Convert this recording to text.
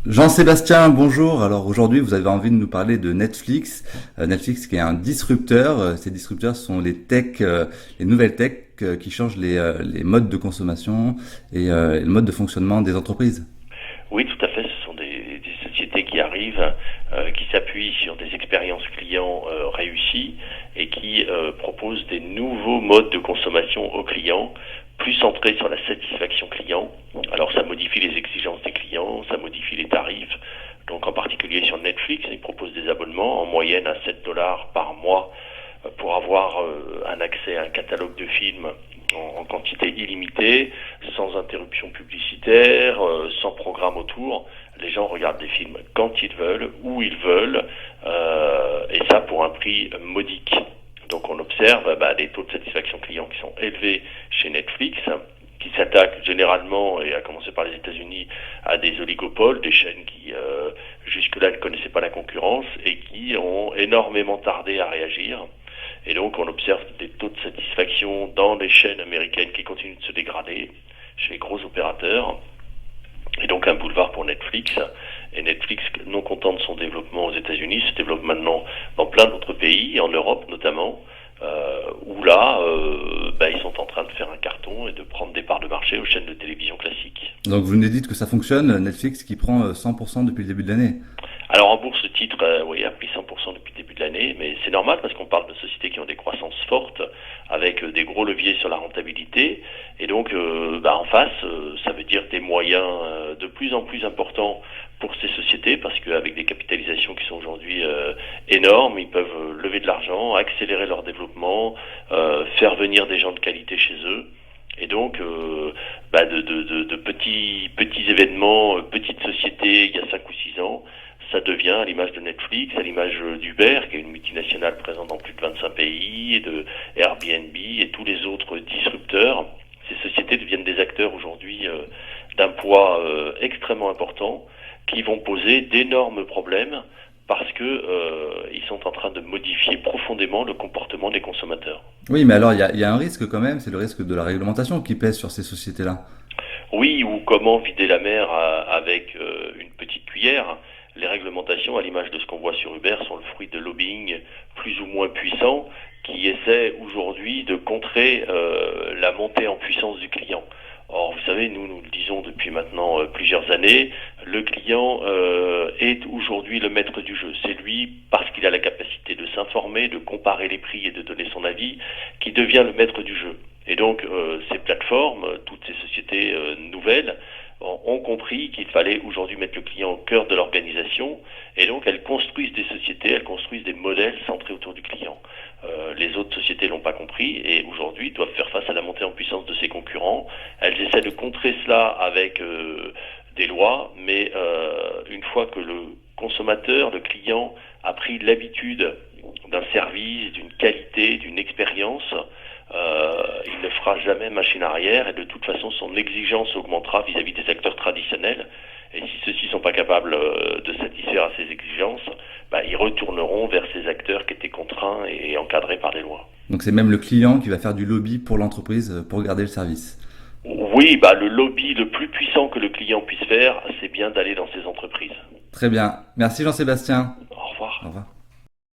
Jean-Sébastien, bonjour. Alors aujourd'hui, vous avez envie de nous parler de Netflix. Netflix qui est un disrupteur. Ces disrupteurs sont les nouvelles tech qui changent les modes de consommation et le mode de fonctionnement des entreprises. Oui, tout à fait. Ce sont des sociétés qui arrivent, qui s'appuient sur des expériences clients réussies et qui proposent des nouveaux modes de consommation aux clients, plus centrés sur la satisfaction client. Alors ça modifie les exigences des clients, ça modifie les tarifs. Donc en particulier sur Netflix, ils proposent des abonnements en moyenne à 7 dollars par mois pour avoir un accès à un catalogue de films en quantité illimitée, sans interruption publicitaire, sans programme autour. Les gens regardent des films quand ils veulent, où ils veulent, et ça pour un prix modique. Donc on observe des taux de satisfaction client qui sont élevés chez Netflix, qui s'attaquent généralement, et à commencer par les États-Unis, à des oligopoles, des chaînes qui jusque-là ne connaissaient pas la concurrence et qui ont énormément tardé à réagir. Et donc on observe des taux de satisfaction dans les chaînes américaines qui continuent de se dégrader chez les gros opérateurs. Et donc un boulevard pour Netflix. Et Netflix, non content de son développement aux États-Unis, se développe maintenant dans plein d'autres pays, en Europe notamment, où là, ils sont en train de faire un carton et de prendre des parts de marché aux chaînes de télévision classiques. Donc vous nous dites que ça fonctionne, Netflix qui prend 100% depuis le début de l'année. Alors en bourse, le titre oui, a pris 100% depuis le début de l'année, mais c'est normal parce qu'on parle de sociétés qui ont des croissances fortes, avec des gros leviers sur la rentabilité, et donc en face, ça veut dire des moyens de plus en plus importants pour ces sociétés, parce qu'avec des capitalisations qui sont aujourd'hui énormes, ils peuvent lever de l'argent, accélérer leur développement, faire venir des gens de qualité chez eux. Et donc, de petits événements, petites sociétés il y a 5 ou 6 ans, ça devient à l'image de Netflix, à l'image d'Uber, qui est une multinationale présente dans plus de 25 pays, et de Airbnb et tous les autres disrupteurs. Ces sociétés deviennent des acteurs aujourd'hui d'un poids extrêmement important, qui vont poser d'énormes problèmes parce que ils sont en train de modifier profondément le comportement des consommateurs. Oui, mais alors il y a un risque quand même, c'est le risque de la réglementation qui pèse sur ces sociétés-là. Oui, ou comment vider la mer avec une petite cuillère. Les réglementations, à l'image de ce qu'on voit sur Uber, sont le fruit de lobbying plus ou moins puissants qui essaient aujourd'hui de contrer la montée en puissance du client. Or, vous savez, nous le disons depuis maintenant plusieurs années, le client est aujourd'hui le maître du jeu. C'est lui, parce qu'il a la capacité de s'informer, de comparer les prix et de donner son avis, qui devient le maître du jeu. Et donc, ces plateformes, toutes ces sociétés nouvelles, ont compris qu'il fallait aujourd'hui mettre le client au cœur de l'organisation, et donc elles construisent des sociétés, elles construisent des modèles centrés autour du client. Les autres sociétés l'ont pas compris et aujourd'hui doivent faire face à la montée en puissance de ses concurrents. Elles essaient de contrer cela avec des lois, mais une fois que le consommateur, le client, a pris l'habitude d'un service, d'une qualité, d'une expérience, il ne fera jamais machine arrière et de toute façon son exigence augmentera vis-à-vis des acteurs traditionnels. Et si ceux-ci ne sont pas capables de satisfaire à ces exigences, ils retourneront vers ces acteurs qui étaient contraints et encadrés par les lois. Donc c'est même le client qui va faire du lobby pour l'entreprise pour garder le service. Oui, le lobby le plus puissant que le client puisse faire, c'est bien d'aller dans ces entreprises. Très bien. Merci Jean-Sébastien. Au revoir. Au revoir.